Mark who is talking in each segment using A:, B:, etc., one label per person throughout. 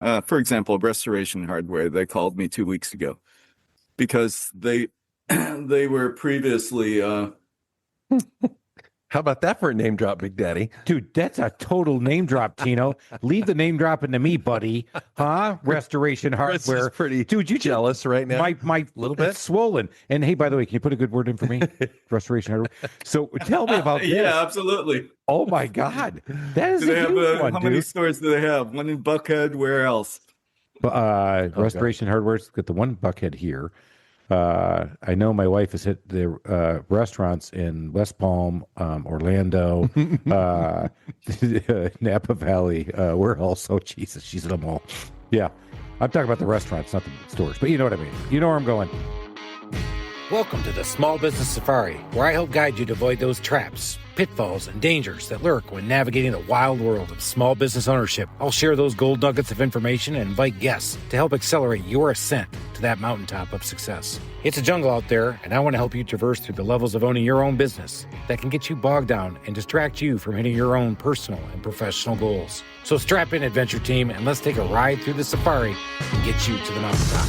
A: For example, Restoration Hardware, they called me 2 weeks ago because they they were previously
B: How about that for a name drop, Big Daddy?
C: Dude, that's a total name drop, Tino. Leave the name dropping to me, buddy. Huh? Restoration
B: Chris
C: Hardware.
B: is pretty
C: Dude, you
B: jealous right now.
C: My
B: little bit
C: it's swollen. And hey, by the way, can you put a good word in for me? Restoration Hardware. So tell me about this.
A: Yeah, absolutely.
C: Oh my God. That is
A: Do they
C: a
A: have
C: huge one,
A: how many
C: dude.
A: stores do they have? One in Buckhead. Where else?
C: Restoration Hardware's got the one Buckhead here. I know my wife has hit the restaurants in West Palm, Orlando, Napa Valley. Where else? Oh, Jesus, she's at them all. Yeah, I'm talking about the restaurants, not the stores. But you know what I mean. You know where I'm going.
D: Welcome to the Small Business Safari, where I help guide you to avoid those traps, pitfalls, and dangers that lurk when navigating the wild world of small business ownership. I'll share those gold nuggets of information and invite guests to help accelerate your ascent to that mountaintop of success. It's a jungle out there, and I want to help you traverse through the levels of owning your own business that can get you bogged down and distract you from hitting your own personal and professional goals. So strap in, adventure team, and let's take a ride through the safari and get you to the mountaintop.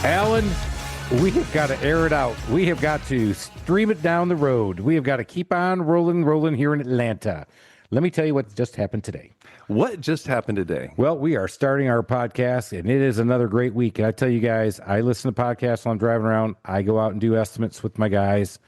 C: Alan, we have got to air it out. We have got to stream it down the road. We have got to keep on rolling here in Atlanta. Let me tell you what just happened today.
B: What just happened today?
C: Well, we are starting our podcast, and it is another great week. And I tell you guys, I listen to podcasts while I'm driving around. I go out and do estimates with my guys,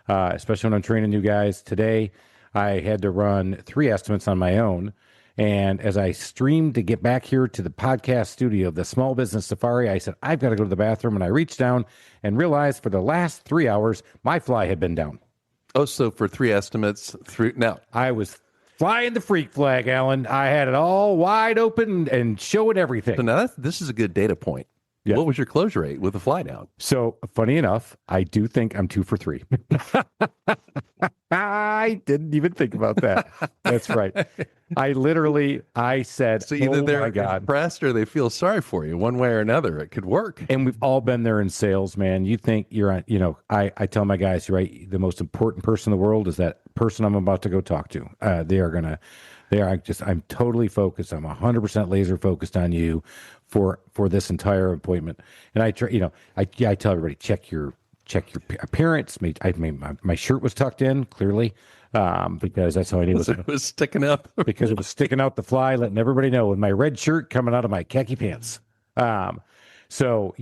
C: especially when I'm training new guys. Today, I had to run 3 estimates on my own. And as I streamed to get back here to the podcast studio of the Small Business Safari, I said, I've got to go to the bathroom. And I reached down and realized for the last 3 hours, my fly had been down.
B: Oh, so for 3 estimates, now
C: I was flying the freak flag, Alan. I had it all wide open and showing everything.
B: So now this is a good data point.
C: Yeah.
B: What was your close rate with the fly down?
C: So funny enough, I do think I'm 2 for 3. I didn't even think about that. That's right. I said,
B: So either
C: oh
B: they're
C: my God.
B: impressed or they feel sorry for you. One way or another, it could work.
C: And we've all been there in sales, man. You think you're on, I tell my guys, right, the most important person in the world is that person I'm about to go talk to. I'm totally focused. I'm 100% laser focused on you for this entire appointment. And I tell everybody, check your appearance. My shirt was tucked in clearly, because that's how I knew
B: it was sticking up.
C: because it was sticking out the fly, letting everybody know with my red shirt coming out of my khaki pants. So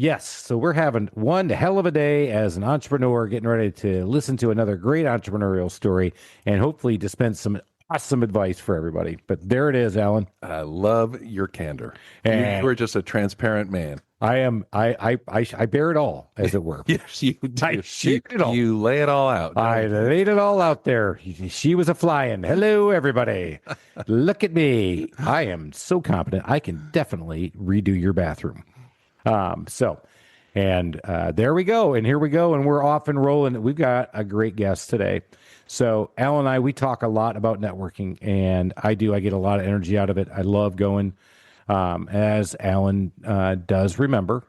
C: we're having one hell of a day as an entrepreneur, getting ready to listen to another great entrepreneurial story and hopefully dispense some awesome advice for everybody. But there it is, Alan.
B: I love your candor.
C: And
B: you are just a transparent man.
C: I am. I bear it all, as it were.
B: Yes, you do.
C: I shared it all.
B: You lay it all out.
C: I laid it all out there. She was a flying. Hello, everybody. Look at me. I am so confident. I can definitely redo your bathroom. There we go. And here we go. And we're off and rolling. We've got a great guest today. So Al and I, we talk a lot about networking, and I get a lot of energy out of it. I love going. As Alan does remember,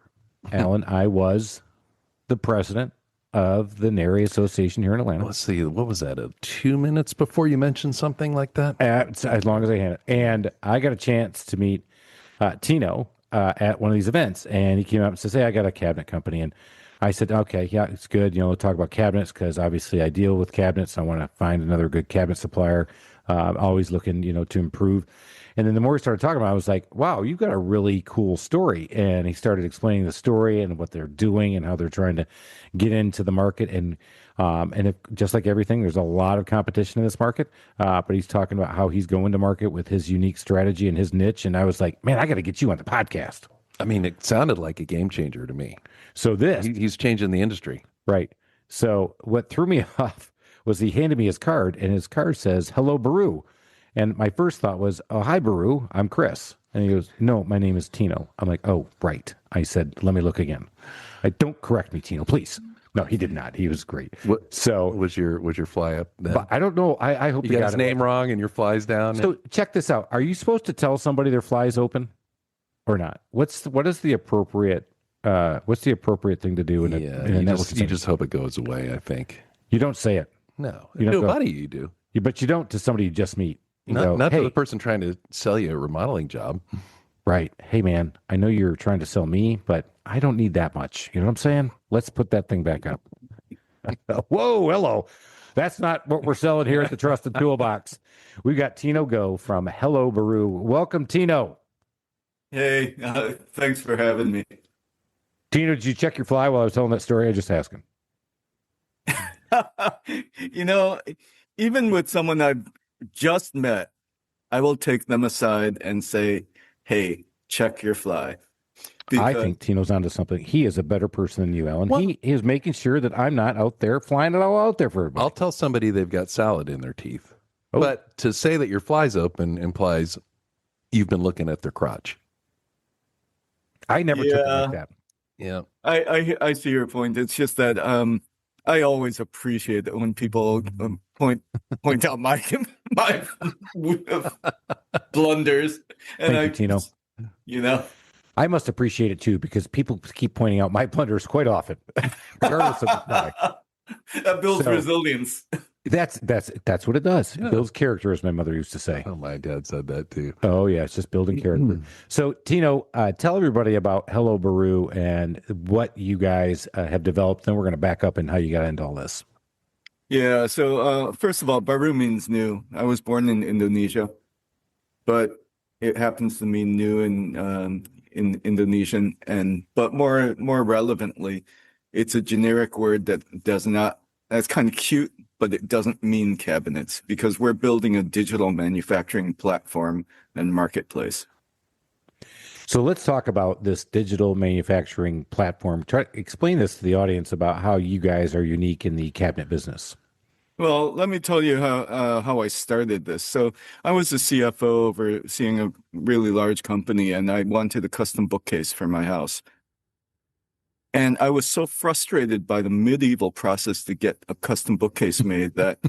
C: Alan, I was the president of the NARI Association here in Atlanta.
B: Let's see, what was that? 2 minutes before you mentioned something like that?
C: As long as I had it. And I got a chance to meet Tino at one of these events, and he came up and says, hey, I got a cabinet company. And I said, okay, yeah, it's good. We'll talk about cabinets because obviously I deal with cabinets. I want to find another good cabinet supplier. Always looking, to improve. And then the more we started talking about it, I was like, wow, you've got a really cool story. And he started explaining the story and what they're doing and how they're trying to get into the market. And just like everything, there's a lot of competition in this market. But he's talking about how he's going to market with his unique strategy and his niche. And I was like, man, I got to get you on the podcast.
B: I mean, it sounded like a game changer to me.
C: So
B: he's changing the industry.
C: Right. So what threw me off was he handed me his card, and his card says, hello, Baru. And my first thought was, oh, hi, Baru, I'm Chris. And he goes, no, my name is Tino. I'm like, oh, right. I said, let me look again. Don't correct me, Tino, please. No, he did not. He was great. So
B: was your fly up then?
C: But I don't know. I hope
B: you got his name wrong and your fly's down.
C: So check this out. Are you supposed to tell somebody their fly's open or not? What is the appropriate what's the appropriate thing to do in a network?
B: You just hope it goes away, I think.
C: You don't say it.
B: No.
C: You don't
B: to a
C: go-
B: buddy, you do.
C: But you don't to somebody you just meet. You
B: Not,
C: go,
B: not
C: hey,
B: to the person trying to sell you a remodeling job.
C: right. Hey, man, I know you're trying to sell me, but I don't need that much. You know what I'm saying? Let's put that thing back up. Whoa, hello. That's not what we're selling here at the Trusted Toolbox. We got Tino Go from Hello Baru. Welcome, Tino.
A: Hey, thanks for having me.
C: Tino, did you check your fly while I was telling that story? I just asking.
A: You know, even with someone I've just met, I will take them aside and say, hey, check your fly.
C: I think Tino's onto something. He is a better person than you, Alan.
B: Well-
C: He is making sure that I'm not out there flying it all out there for everybody.
B: I'll tell somebody they've got salad in their teeth.
C: Oh.
B: But to say that your fly's open implies you've been looking at their crotch.
C: I never took it like that.
B: Yeah.
A: I see your point. It's just that I always appreciate it when people point out my blunders. And
C: Thank you, Tino.
A: You know,
C: I must appreciate it too because people keep pointing out my blunders quite often, regardless of the product.
A: that builds
C: So-
A: resilience.
C: That's what it does.
B: Yeah.
C: It builds character, as my mother used to say.
B: Oh, my dad said that too.
C: Oh yeah, it's just building character. So Tino, tell everybody about Hello Baru and what you guys have developed. Then we're going to back up and how you got into all this.
A: Yeah. So first of all, Baru means new. I was born in Indonesia, but it happens to mean new in Indonesian. But more relevantly, it's a generic word that's kind of cute, but it doesn't mean cabinets because we're building a digital manufacturing platform and marketplace.
C: So let's talk about this digital manufacturing platform. Try to explain this to the audience about how you guys are unique in the cabinet business.
A: Well, let me tell you how I started this. So I was a CFO overseeing a really large company, and I wanted a custom bookcase for my house. And I was so frustrated by the medieval process to get a custom bookcase made that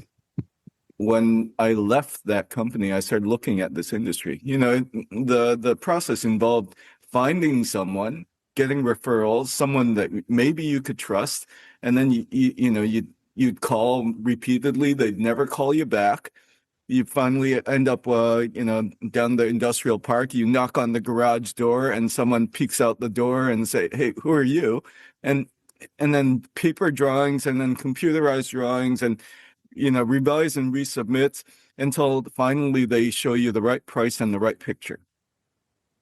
A: when I left that company, I started looking at this industry. You know, the process involved finding someone, getting referrals, someone that maybe you could trust, and then you'd call repeatedly. They'd never call you back. You finally end up, down the industrial park. You knock on the garage door, and someone peeks out the door and say, "Hey, who are you?" And then paper drawings, and then computerized drawings, and revise and resubmit until finally they show you the right price and the right picture.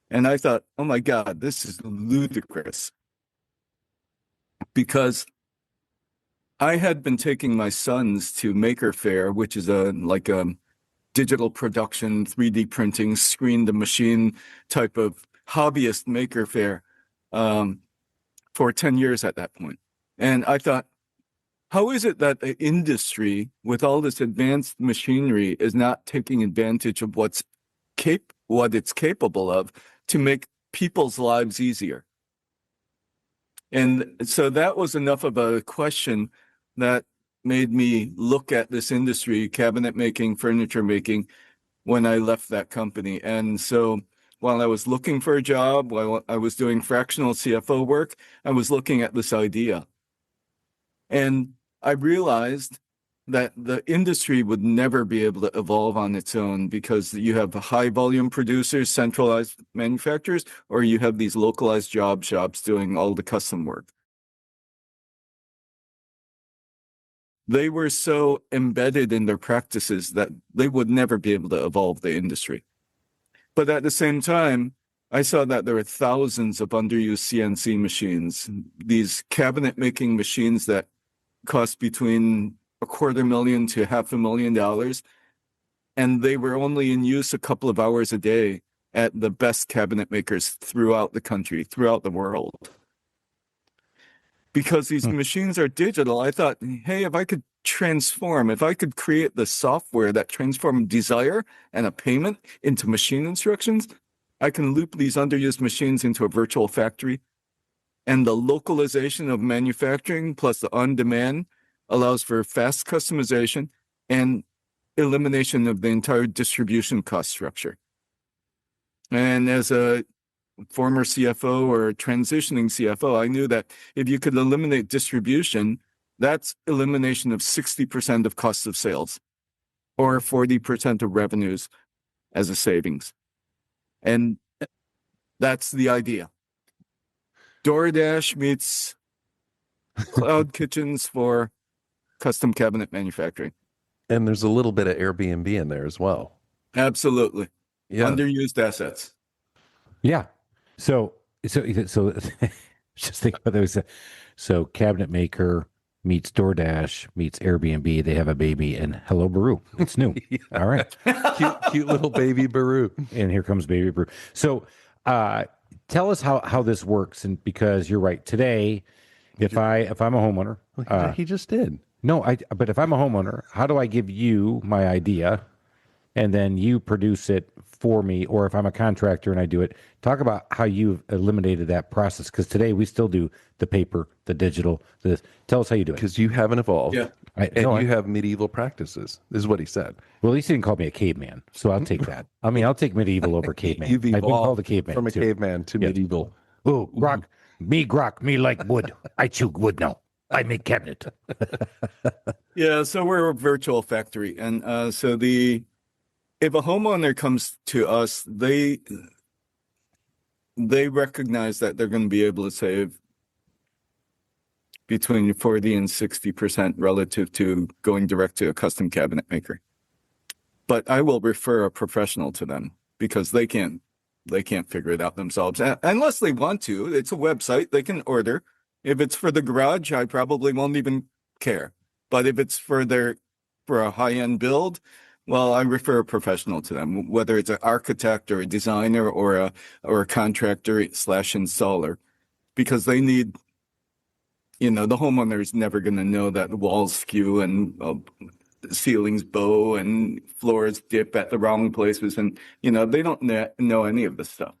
A: And I thought, oh my God, this is ludicrous, because I had been taking my sons to Maker Faire, which is a digital production, 3D printing, screen to machine type of hobbyist Maker Faire for 10 years at that point. And I thought, how is it that the industry with all this advanced machinery is not taking advantage of what it's capable of to make people's lives easier? And so that was enough of a question that made me look at this industry, cabinet making, furniture making, when I left that company. And so while I was looking for a job, while I was doing fractional CFO work, I was looking at this idea. And I realized that the industry would never be able to evolve on its own because you have high volume producers, centralized manufacturers, or you have these localized job shops doing all the custom work. They were so embedded in their practices that they would never be able to evolve the industry. But at the same time, I saw that there were thousands of underused CNC machines, these cabinet making machines that cost between $250,000 to $500,000. And they were only in use a couple of hours a day at the best cabinet makers throughout the country, throughout the world. Because these machines are digital, I thought, hey, if I could create the software that transformed desire and a payment into machine instructions, I can loop these underused machines into a virtual factory. And the localization of manufacturing plus the on-demand allows for fast customization and elimination of the entire distribution cost structure. And as a former CFO or transitioning CFO, I knew that if you could eliminate distribution, that's elimination of 60% of cost of sales or 40% of revenues as a savings. And that's the idea. DoorDash meets cloud kitchens for custom cabinet manufacturing.
B: And there's a little bit of Airbnb in there as well.
A: Absolutely.
B: Yeah.
A: Underused assets.
C: Yeah. So just think about those. So cabinet maker meets DoorDash meets Airbnb. They have a baby, and hello, Baru. It's new.
B: Yeah.
C: All right.
B: Cute little baby Baru.
C: And here comes baby Baru. So tell us how this works. And because you're right, today, if I'm a homeowner,
B: He just did.
C: no, but if I'm a homeowner, how do I give you my idea and then you produce it for me? Or if I'm a contractor and I do it, talk about how you've eliminated that process. Because today we still do the paper, the digital, this. Tell us how you do it.
B: Because you haven't evolved.
A: Yeah.
B: You have medieval practices, is what he said.
C: Well, at least he didn't call me a caveman. So I'll take that. I mean, I'll take medieval over caveman.
B: You've
C: I've been called
B: evolved
C: a caveman.
B: from a
C: too.
B: caveman to medieval.
C: Oh, grok. Me like wood. I chew wood now. I make cabinet.
A: Yeah, so we're a virtual factory. And if a homeowner comes to us, they recognize that they're going to be able to save between 40 and 60% relative to going direct to a custom cabinet maker. But I will refer a professional to them because they can't figure it out themselves unless they want to. It's a website, they can order. If it's for the garage, I probably won't even care. But if it's for a high-end build, well, I refer a professional to them, whether it's an architect or a designer or a contractor / installer, because they need, the homeowner is never going to know that the walls skew and ceilings bow and floors dip at the wrong places. And, they don't know any of this stuff.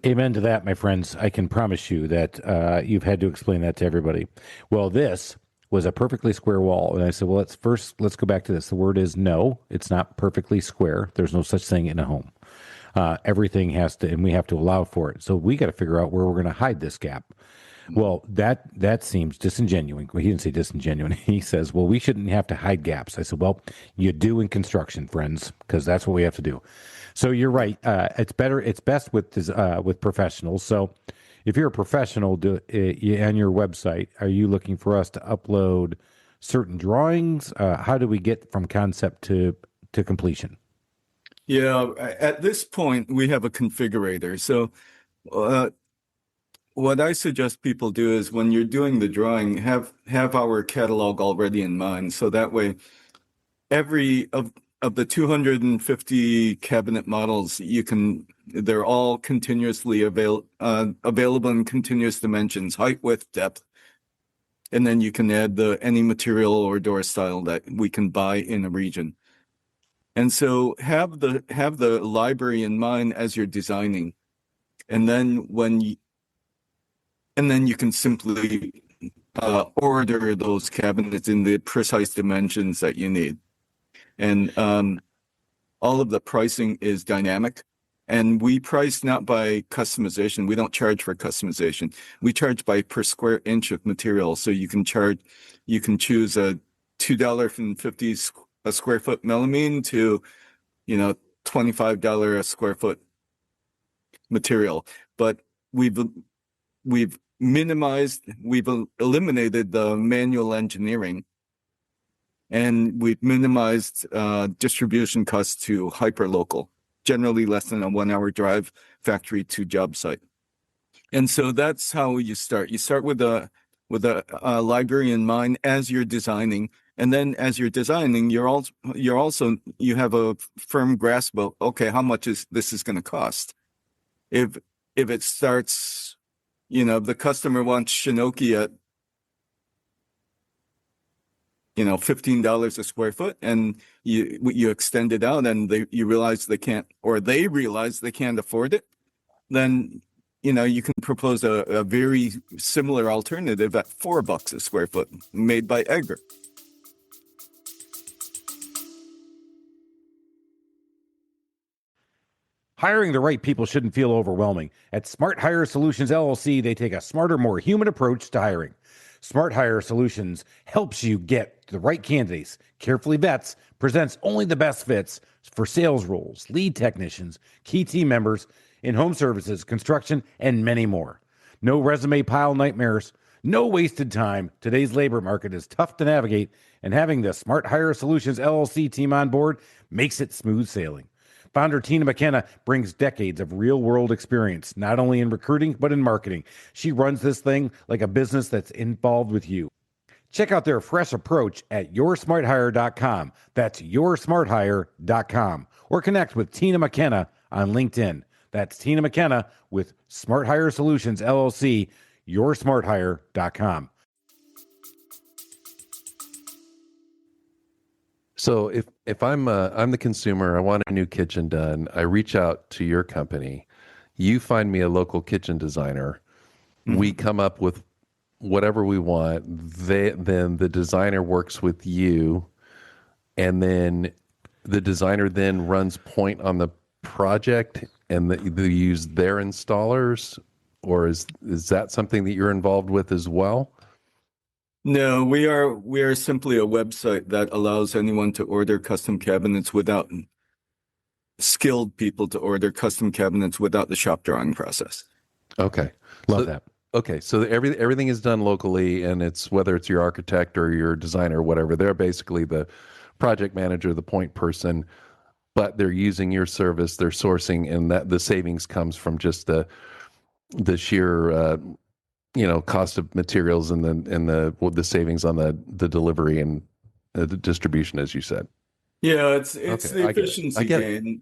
C: Amen to that, my friends. I can promise you that you've had to explain that to everybody. Well, this was a perfectly square wall. And I said, well, let's go back to this. The word is no, it's not perfectly square. There's no such thing in a home. Everything has to, and we have to allow for it. So we got to figure out where we're going to hide this gap. Well, that seems disingenuous. Well, he didn't say disingenuous. He says, well, we shouldn't have to hide gaps. I said, well, you do in construction, friends, because that's what we have to do. So you're right. It's best with professionals. So if you're a professional on your website, are you looking for us to upload certain drawings? How do we get from concept to completion?
A: Yeah, at this point, we have a configurator. So what I suggest people do is when you're doing the drawing, have our catalog already in mind. So that way, every of the 250 cabinet models, they're all continuously available in continuous dimensions, height, width, depth. And then you can add any material or door style that we can buy in a region. And so have the library in mind as you're designing. And then you can simply order those cabinets in the precise dimensions that you need. And all of the pricing is dynamic. And we price not by customization. We don't charge for customization. We charge by per square inch of material. So you can choose a $2.50 a square foot melamine to, $25 a square foot material. But we've eliminated the manual engineering, and we've minimized distribution costs to hyperlocal, generally less than a 1 hour drive factory to job site. And so that's how you start. You start with a library in mind as you're designing. And then as you're designing, you have a firm grasp of, okay, how much this is going to cost? If it starts, if the customer wants Shinoki at, $15 a square foot, and you extend it out, and you realize they realize they can't afford it, then you can propose a very similar alternative at $4 a square foot, made by Egger.
C: Hiring the right people shouldn't feel overwhelming. At Smart Hire Solutions LLC, they take a smarter, more human approach to hiring. Smart Hire Solutions helps you get the right candidates, carefully vets, presents only the best fits for sales roles, lead technicians, key team members in home services, construction, and many more. No resume pile nightmares, no wasted time. Today's labor market is tough to navigate, and having the Smart Hire Solutions LLC team on board makes it smooth sailing. Founder Tina McKenna brings decades of real-world experience, not only in recruiting, but in marketing. She runs this thing like a business that's involved with you. Check out their fresh approach at yoursmarthire.com. That's yoursmarthire.com. Or connect with Tina McKenna on LinkedIn. That's Tina McKenna with Smart Hire Solutions, LLC, yoursmarthire.com.
B: So if I'm the consumer, I want a new kitchen done, I reach out to your company, you find me a local kitchen designer, we come up with whatever we want, then the designer works with you, and then the designer then runs point on the project and they use their installers, or is that something that you're involved with as well?
A: No, we are simply a website that allows anyone to order custom cabinets without skilled people to order custom cabinets without the shop drawing process.
B: Okay.
C: Love that.
B: Okay, so everything is done locally, and it's whether it's your architect or your designer or whatever, they're basically the project manager, the point person, but they're using your service, they're sourcing, and that the savings comes from just the sheer cost of materials and the savings on the delivery and the distribution, as you said.
A: Yeah, it's
B: Okay,
A: the
B: I get it.
A: efficiency
B: I get it.
A: gain.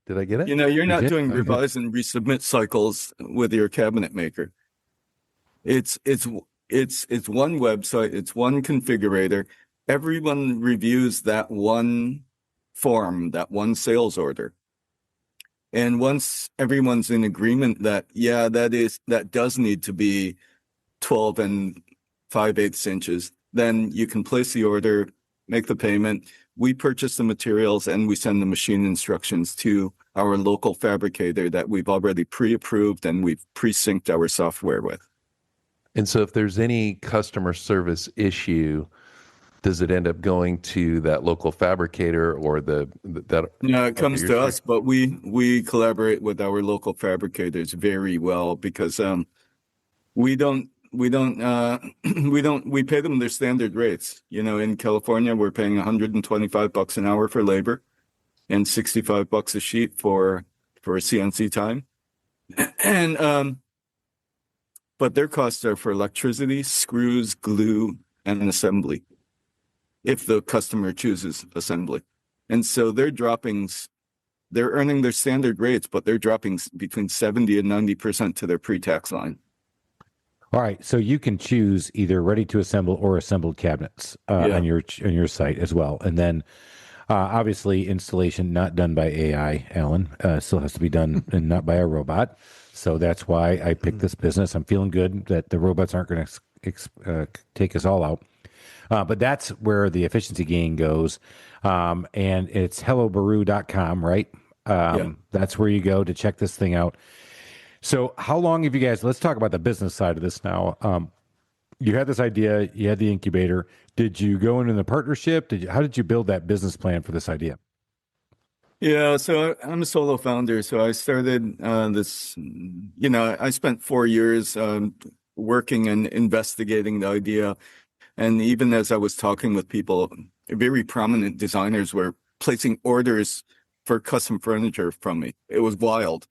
B: Did I get it?
A: You're not
C: did?
A: doing
C: Okay.
A: revise and resubmit cycles with your cabinet maker. It's one website, it's one configurator. Everyone reviews that one form, that one sales order. And once everyone's in agreement that, yeah, that does need to be 12 and 5/8 inches, then you can place the order, make the payment. We purchase the materials and we send the machine instructions to our local fabricator that we've already pre-approved and we've pre-synced our software with.
B: And so if there's any customer service issue, does it end up going to that local fabricator or that?
A: No, it comes
B: you're
A: to
B: sure.
A: us, but we collaborate with our local fabricators very well because we pay them their standard rates. In California, we're paying $125 an hour for labor and $65 a sheet for CNC time. And but their costs are for electricity, screws, glue, and assembly, if the customer chooses assembly. And so they're earning their standard rates, but they're dropping between 70 and 90% to their pre-tax line.
C: All right, so you can choose either ready to assemble or assembled cabinets on your site as well, and then obviously installation not done by AI, Alan, still has to be done and not by a robot. So that's why I picked this business. I'm feeling good that the robots aren't going to take us all out, but that's where the efficiency gain goes, and it's hellobaru.com, right? That's where you go to check this thing out. So how long have you guys, let's talk about the business side of this now. You had this idea, you had the incubator. Did you go into the partnership? How did you build that business plan for this idea?
A: Yeah, so I'm a solo founder. So I started this, I spent 4 years working and investigating the idea. And even as I was talking with people, very prominent designers were placing orders for custom furniture from me. It was wild.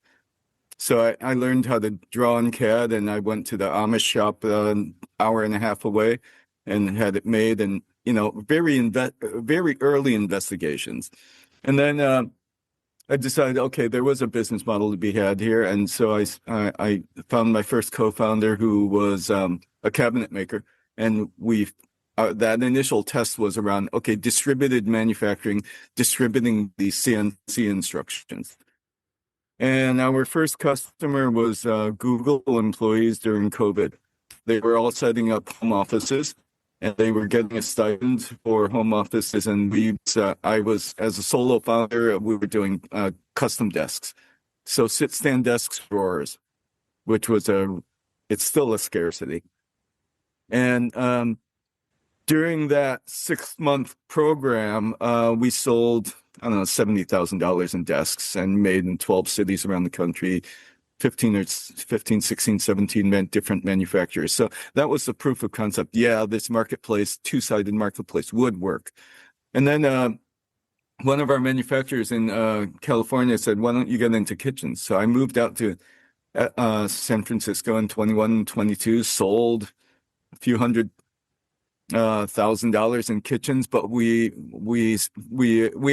A: So I learned how to draw in CAD, and I went to the Amish shop an hour and a half away and had it made, and very early investigations. And then I decided, okay, there was a business model to be had here, and so I found my first co-founder who was a cabinet maker, and that initial test was around, okay, distributed manufacturing, distributing the CNC instructions. And our first customer was Google employees during COVID. They were all setting up home offices, and they were getting a stipend for home offices. And I was, as a solo founder, we were doing custom desks. So sit stand desks, drawers, which was it's still a scarcity. And during that 6-month program, we sold, I don't know, $70,000 in desks and made in 12 cities around the country, 15, 16, 17 different manufacturers. So that was the proof of concept. Yeah, this marketplace, two-sided marketplace would work. And then one of our manufacturers in California said, why don't you get into kitchens? So I moved out to San Francisco in 21 and 22, sold a few $100,000 in kitchens, but we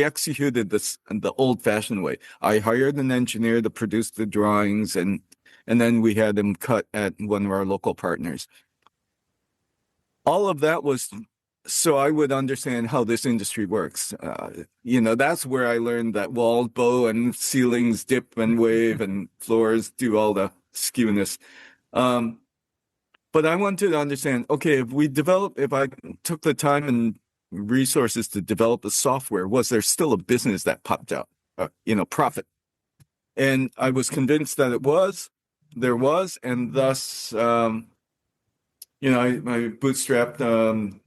A: executed this the old-fashioned way. I hired an engineer to produce the drawings, and then we had them cut at one of our local partners. All of that was so I would understand how this industry works. That's where I learned that walls bow and ceilings dip and wave and floors do all the skewness. But I wanted to understand, okay, if I took the time and resources to develop the software, was there still a business that popped out, profit? And I was convinced that there was, and thus, I bootstrapped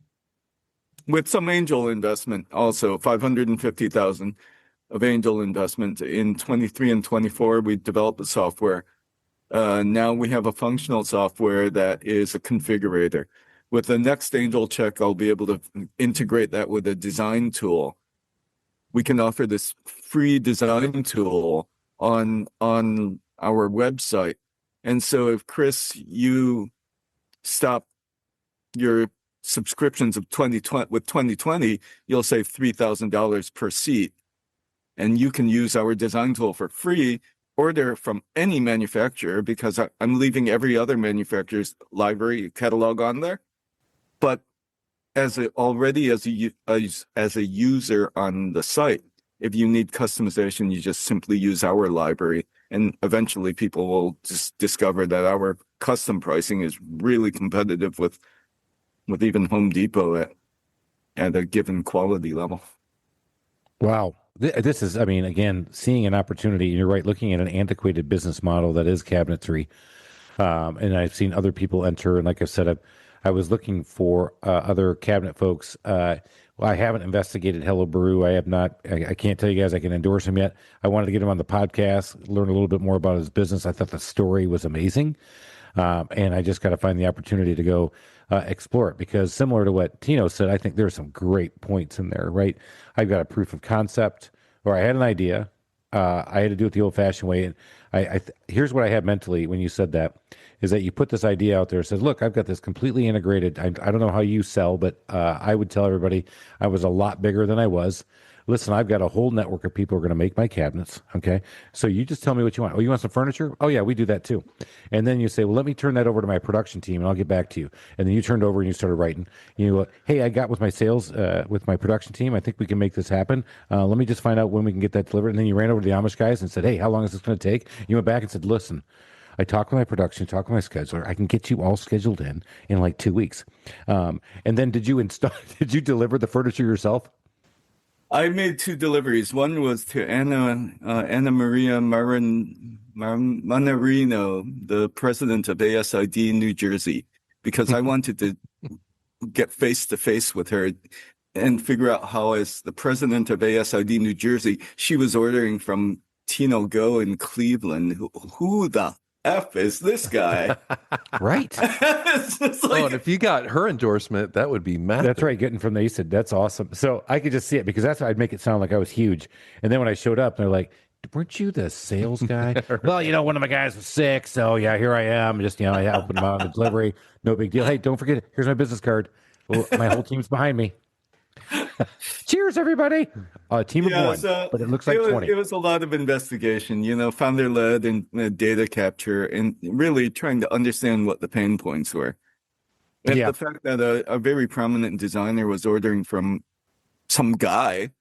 A: with some angel investment also, $550,000 of angel investment in 23 and 24. We developed the software. Now we have a functional software that is a configurator. With the next angel check, I'll be able to integrate that with a design tool. We can offer this free design tool on our website. And so if Chris, you stop your subscriptions of 2020, you'll save $3,000 per seat. And you can use our design tool for free. Order from any manufacturer, because I'm leaving every other manufacturer's library catalog on there. But as a user on the site, if you need customization, you just simply use our library, and eventually people will just discover that our custom pricing is really competitive with even Home Depot at a given quality level.
C: Wow. This is, again, seeing an opportunity. You're right, looking at an antiquated business model that is cabinetry. And I've seen other people enter. And like I said, I was looking for other cabinet folks. I haven't investigated Hello Brew. I have not. I can't tell you guys I can endorse him yet. I wanted to get him on the podcast, learn a little bit more about his business. I thought the story was amazing. And I just got to find the opportunity to go explore it, because similar to what Tino said, I think there's some great points in there, right? I've got a proof of concept, or I had an idea. I had to do it the old-fashioned way. And here's what I had mentally when you said that, is that you put this idea out there and says, look, I've got this completely integrated. I don't know how you sell, but I would tell everybody I was a lot bigger than I was. Listen, I've got a whole network of people who are going to make my cabinets. Okay. So you just tell me what you want. Oh, you want some furniture? Oh yeah, we do that too. And then you say, well, let me turn that over to my production team and I'll get back to you. And then you turned over and you started writing, hey, I got with my sales, with my production team. I think we can make this happen. Let me just find out when we can get that delivered. And then you ran over to the Amish guys and said, hey, how long is this going to take? You went back and said, listen, I talked with my production, talked with my scheduler. I can get you all scheduled in like 2 weeks. And then did you deliver the furniture yourself?
A: I made 2 deliveries. One was to Anna Maria Manarino, the president of ASID in New Jersey, because I wanted to get face to face with her and figure out how, as the president of ASID New Jersey, she was ordering from Tino Go in Cleveland. Who the F is this guy?
C: Right.
B: And if you got her endorsement, that would be massive.
C: That's right. Getting from there, you said, that's awesome. So I could just see it, because that's I'd make it sound like I was huge. And then when I showed up, they're like, weren't you the sales guy? Well, one of my guys was sick. So yeah, here I am. Just, I helped him out on the delivery. No big deal. Hey, don't forget, here's my business card. Well, my whole team's behind me. Cheers, everybody. Team of one, but it looks like 20.
A: It was a lot of investigation, founder-led and data capture, and really trying to understand what the pain points were. And the fact that a very prominent designer was ordering from some guy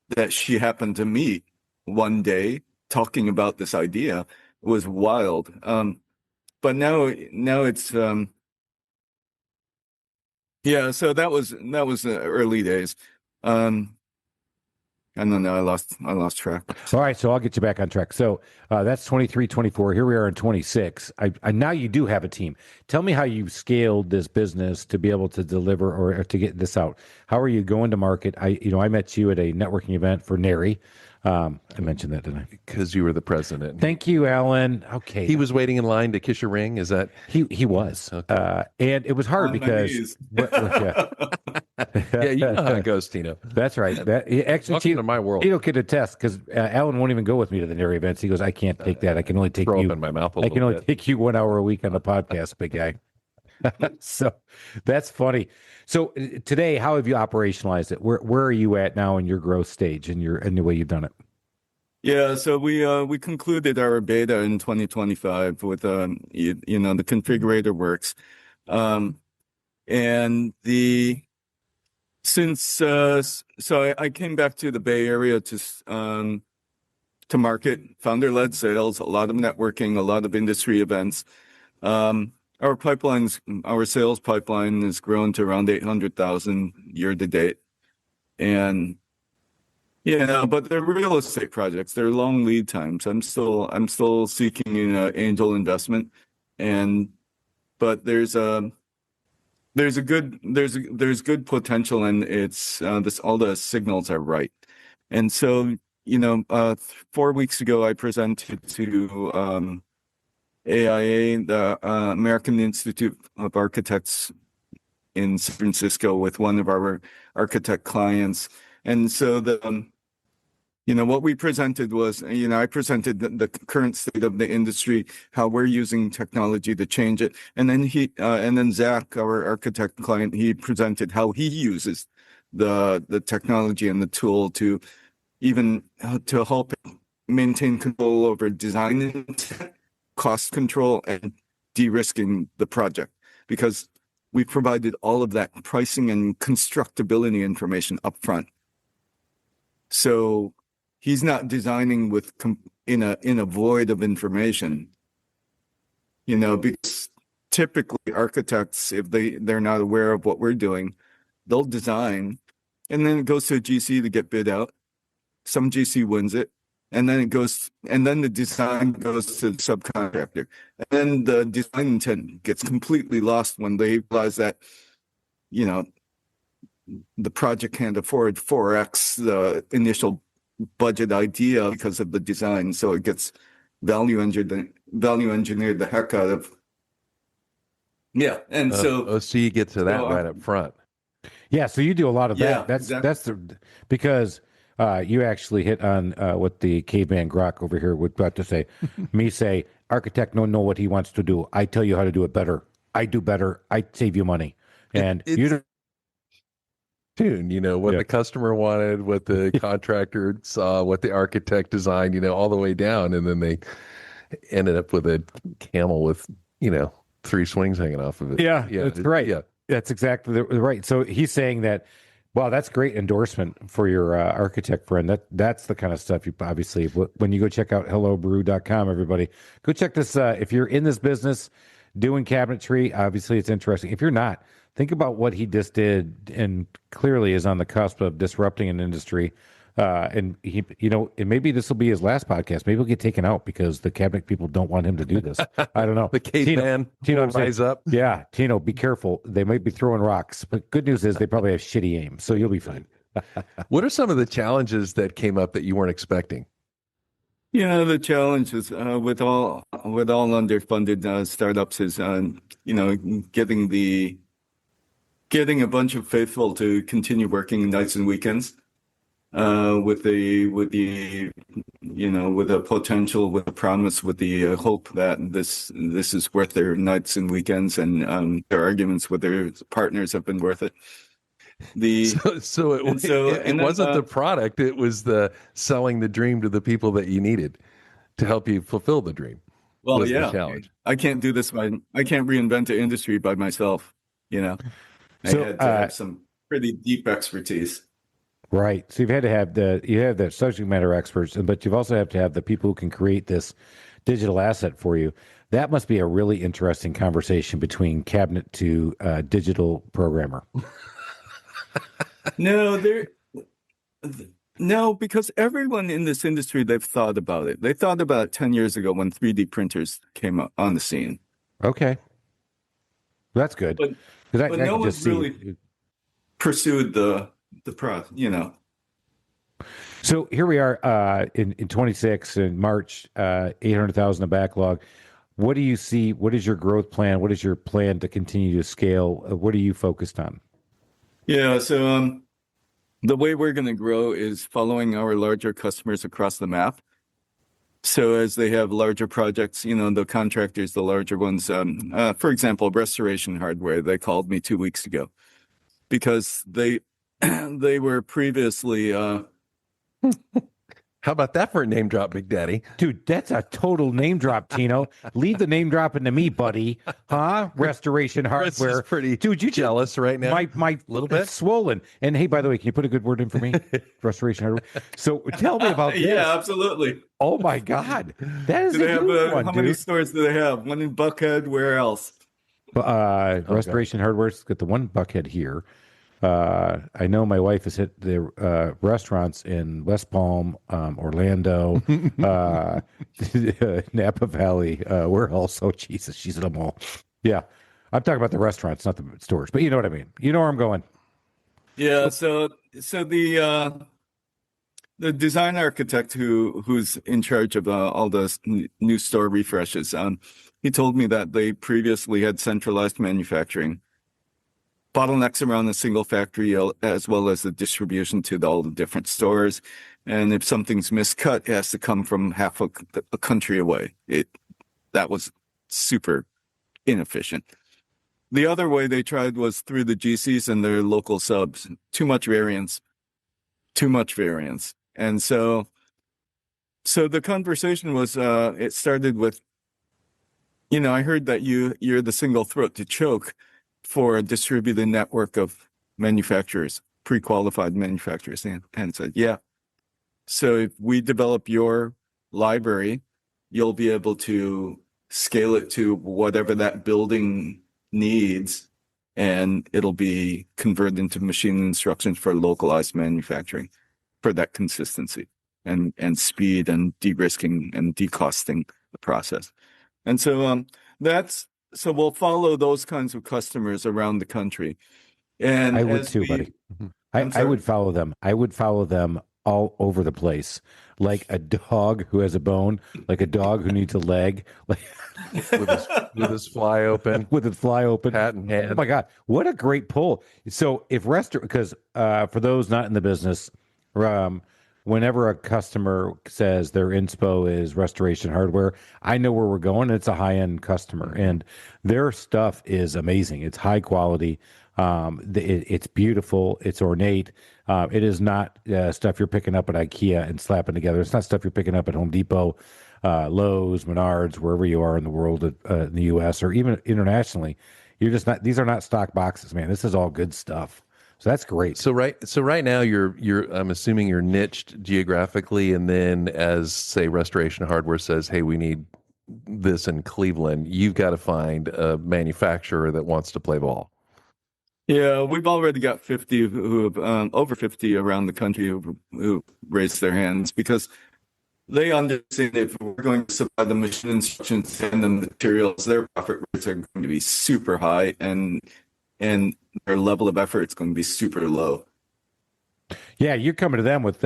A: that she happened to meet one day talking about this idea was wild. But now it's... so that was the early days. I don't know. I lost track.
C: All right, so I'll get you back on track. So that's 23, 24. Here we are in 26. I now you do have a team. Tell me how you scaled this business to be able to deliver or to get this out. How are you going to market? I met you at a networking event for NARI. I mentioned that, didn't I?
B: Because you were the president.
C: Thank you, Alan. Okay.
B: He was waiting in line to kiss your ring. Is that?
C: He was.
B: Okay.
C: And it was hard because
B: Yeah, you know how it goes, Tino.
C: That's right. Actually,
B: Welcome to my world.
C: Tino could attest because Alan won't even go with me to the NARI events. He goes, I can't take that. I can only take
B: Throw
C: you.
B: up in my mouth a
C: I
B: little
C: can only
B: bit.
C: take you 1 hour a week on the podcast, big guy. So that's funny. So today, how have you operationalized it? Where are you at now in your growth stage and the way you've done it?
A: Yeah, so we concluded our beta in 2025 with the configurator works, and so I came back to the Bay Area to market founder-led sales, a lot of networking, a lot of industry events. Our sales pipeline has grown to around 800,000 year to date, and but they're real estate projects. They're long lead times. I'm still seeking angel investment, but there's good potential, and it's all the signals are right. And so 4 weeks ago I presented to AIA, the American Institute of Architects in San Francisco, with one of our architect clients. And so what we presented was, I presented the current state of the industry, how we're using technology to change it. And then Zach, our architect client, he presented how he uses the technology and the tool to help maintain control over design intent, cost control, and de-risking the project, because we provided all of that pricing and constructability information up front. So he's not designing in a void of information, because typically architects, if they're not aware of what we're doing, they'll design, and then it goes to a GC to get bid out. Some GC wins it, and then the design goes to the subcontractor, and then the design intent gets completely lost when they realize that, the project can't afford 4x the initial budget idea because of the design. So it gets value engineered the heck out of. Yeah. And
B: so you get to that right up front.
C: Yeah. So you do a lot of that.
A: Yeah,
C: That's
A: exactly.
C: Because you actually hit on what the caveman Grok over here would about to say. Me say, architect don't know what he wants to do. I tell you how to do it better. I do better. I save you money. And you don't.
B: What the customer wanted, what the contractor saw, what the architect designed, all the way down. And then they ended up with a camel with, 3 swings hanging off of it.
C: Yeah, that's right.
B: Yeah.
C: That's exactly right. So he's saying that, wow, that's great endorsement for your architect friend. That's the kind of stuff you obviously, when you go check out hellobrew.com, everybody, go check this. If you're in this business doing cabinetry, obviously it's interesting. If you're not, think about what he just did, and clearly is on the cusp of disrupting an industry. And he, and maybe this will be his last podcast. Maybe he'll get taken out because the cabinet people don't want him to do this. I don't know.
B: The caveman
C: Tino,
B: rise up.
C: Yeah, Tino, be careful. They might be throwing rocks, but good news is they probably have shitty aim, so you'll be fine.
B: What are some of the challenges that came up that you weren't expecting?
A: Yeah, the challenge is with all underfunded startups is getting a bunch of faithful to continue working nights and weekends, with a potential, with a promise, with the hope that this is worth their nights and weekends, and their arguments with their partners have been worth it.
B: It wasn't the product; it was the selling the dream to the people that you needed to help you fulfill the dream.
A: Well,
B: was
A: yeah,
B: the challenge.
A: I can't do this I can't reinvent the industry by myself. I had to have some pretty deep expertise.
C: Right. So you have the subject matter experts, but you've also have to have the people who can create this digital asset for you. That must be a really interesting conversation between cabinet to digital programmer.
A: No, No, because everyone in this industry, they've thought about it. They thought about it 10 years ago when 3D printers came on the scene.
C: Okay. That's good.
A: But
C: Because
A: but
C: I
A: no
C: can
A: one's
C: just see.
A: really pursued the
C: So here we are in 26 in March, 800,000 of backlog. What do you see? What is your growth plan? What is your plan to continue to scale? What are you focused on?
A: Yeah, so the way we're going to grow is following our larger customers across the map. So as they have larger projects, the contractors, the larger ones, for example, Restoration Hardware, they called me 2 weeks ago because they they were previously
B: How about that for a name drop, Big Daddy?
C: Dude, that's a total name drop, Tino. Leave the name dropping to me, buddy. Huh? Restoration
B: Chris
C: Hardware.
B: is pretty
C: Dude, you
B: jealous right now.
C: My
B: Little bit?
C: it's swollen. And hey, by the way, can you put a good word in for me? Restoration Hardware. So tell me about this.
A: yeah, absolutely.
C: Oh my God. That is
A: Do they
C: a
A: have
C: huge one,
A: how many
C: dude.
A: stores do they have? One in Buckhead, where else?
C: Restoration Hardware's got the one Buckhead here. I know my wife has hit the restaurants in West Palm, Orlando, Napa Valley. Where else? Oh, Jesus, she's at them all. Yeah. I'm talking about the restaurants, not the stores, but you know what I mean. You know where I'm going.
A: Yeah, so the design architect who's in charge of all the new store refreshes, he told me that they previously had centralized manufacturing, bottlenecks around a single factory, as well as the distribution to all the different stores. And if something's miscut, it has to come from half a country away. That was super inefficient. The other way they tried was through the GCs and their local subs. Too much variance. And so the conversation was, it started with, I heard that you're the single throat to choke for a distributed network of manufacturers, pre-qualified manufacturers. And said, yeah. So if we develop your library, you'll be able to scale it to whatever that building needs, and it'll be converted into machine instructions for localized manufacturing for that consistency and speed and de-risking and decosting the process. And so so we'll follow those kinds of customers around the country. And
C: I would too, buddy. I would follow them. I would follow them all over the place, like a dog who has a bone, like a dog who needs a leg, like
B: with his fly open,
C: with its fly open,
B: hat in hand.
C: Oh my God, what a great pull! So if because for those not in the business, whenever a customer says their inspo is Restoration Hardware, I know where we're going. It's a high-end customer, and their stuff is amazing. It's high quality. It's beautiful. It's ornate. It is not stuff you're picking up at IKEA and slapping together. It's not stuff you're picking up at Home Depot, Lowe's, Menards, wherever you are in the world, in the U.S. or even internationally. You're just not. These are not stock boxes, man. This is all good stuff. So that's great.
B: So right now you're I'm assuming you're niched geographically, and then as say Restoration Hardware says, hey, we need this in Cleveland, you've got to find a manufacturer that wants to play ball.
A: Yeah, we've already got 50 who have over 50 around the country who raised their hands because they understand if we're going to supply the machine instructions and the materials, their profit rates are going to be super high, and their level of effort is going to be super low.
C: Yeah, you're coming to them with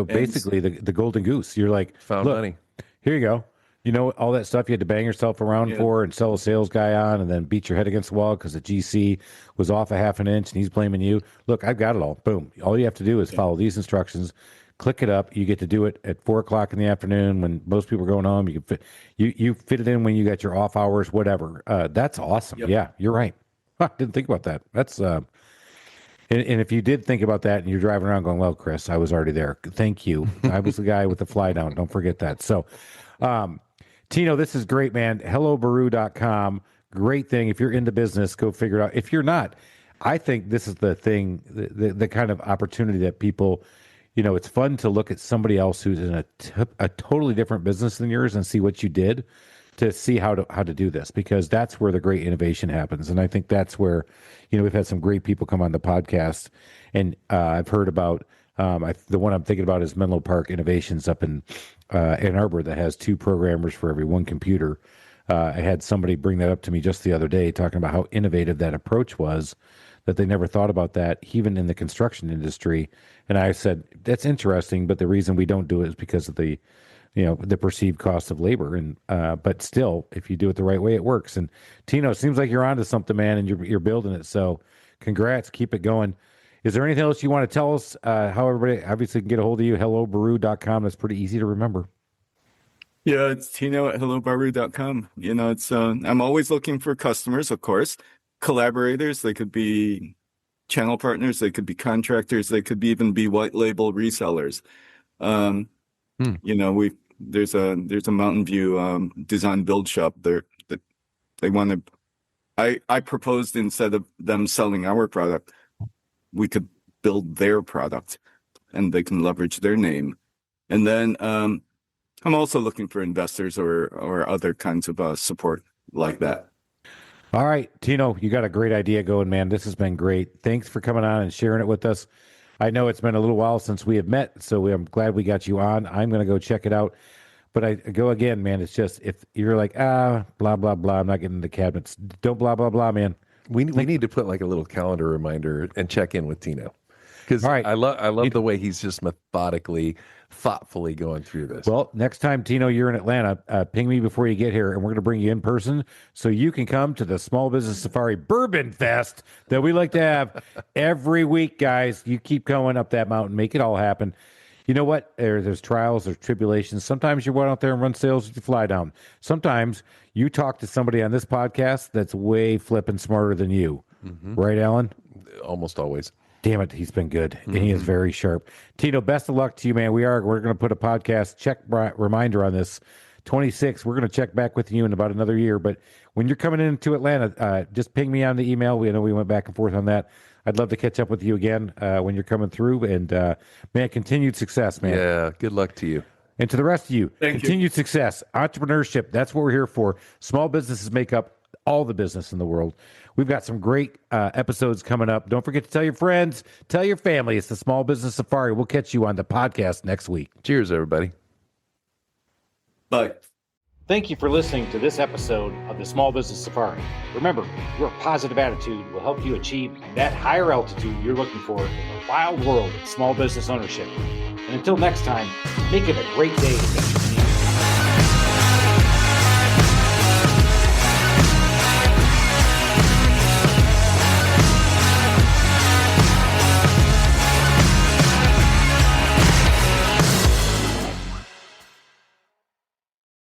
C: basically the golden goose. You're like,
B: found
C: look,
B: money.
C: Here you go. You know, all that stuff you had to bang yourself around for and sell a sales guy on and then beat your head against the wall because the GC was off a half an inch and he's blaming you. Look, I've got it all. Boom. All you have to do is follow these instructions, click it up. You get to do it at 4:00 in the afternoon when most people are going home. You can fit, you fit it in when you got your off hours, whatever. That's awesome. Yep. Yeah, you're right. I didn't think about that. That's and if you did think about that and you're driving around going, well, Chris, I was already there. Thank you. I was the guy with the fly down. Don't forget that. So, Tino, this is great, man. HelloBaru.com. Great thing. If you're into business, go figure it out. If you're not, I think this is the thing, the kind of opportunity that people, you know, it's fun to look at somebody else who's in a totally different business than yours and see what you did to see how to do this, because that's where the great innovation happens. And I think that's where, you know, we've had some great people come on the podcast, and I've heard about The one I'm thinking about is Menlo Park Innovations up in Ann Arbor that has 2 programmers for every 1 computer. I had somebody bring that up to me just the other day, talking about how innovative that approach was, that they never thought about that, even in the construction industry. And I said, that's interesting, but the reason we don't do it is because of the perceived cost of labor. And but still, if you do it the right way, it works. And Tino, it seems like you're onto something, man, and you're building it. So congrats, keep it going. Is there anything else you want to tell us? How everybody obviously can get a hold of you? HelloBaru.com. That's pretty easy to remember.
A: Yeah, it's Tino at hellobaru.com. It's I'm always looking for customers, of course, collaborators. They could be channel partners, they could be contractors, they could even be white label resellers. There's a Mountain View design build shop there that they want to. I proposed, instead of them selling our product, we could build their product, and they can leverage their name. And then I'm also looking for investors or other kinds of support like that.
C: All right, Tino, you got a great idea going, man. This has been great. Thanks for coming on and sharing it with us. I know it's been a little while since we have met, so I'm glad we got you on. I'm going to go check it out. But I go again, man. It's just, if you're like, blah, blah, blah, I'm not getting into cabinets. Don't blah, blah, blah, man.
B: We need to put like a little calendar reminder and check in with Tino. Because I love the way he's just methodically, thoughtfully going through this.
C: Well, next time, Tino, you're in Atlanta, ping me before you get here, and we're going to bring you in person so you can come to the Small Business Safari Bourbon Fest that we like to have every week, guys. You keep going up that mountain, make it all happen. You know what? There's trials, there's tribulations. Sometimes you run out there and run sales with your fly down. Sometimes you talk to somebody on this podcast that's way flipping smarter than you. Mm-hmm. Right, Alan?
B: Almost always.
C: Damn it, he's been good, and he is very sharp. Tino, best of luck to you, man. We're going to put a podcast check reminder on this. 26, we're going to check back with you in about another year. But when you're coming into Atlanta, just ping me on the email. We know we went back and forth on that. I'd love to catch up with you again when you're coming through. And man, continued success, man.
B: Yeah, good luck to you.
C: And to the rest of you, continued success, entrepreneurship. That's what we're here for. Small businesses make up all the business in the world. We've got some great episodes coming up. Don't forget to tell your friends, tell your family. It's the Small Business Safari. We'll catch you on the podcast next week.
B: Cheers, everybody.
A: Bye.
D: Thank you for listening to this episode of the Small Business Safari. Remember, your positive attitude will help you achieve that higher altitude you're looking for in the wild world of small business ownership. And until next time, make it a great day.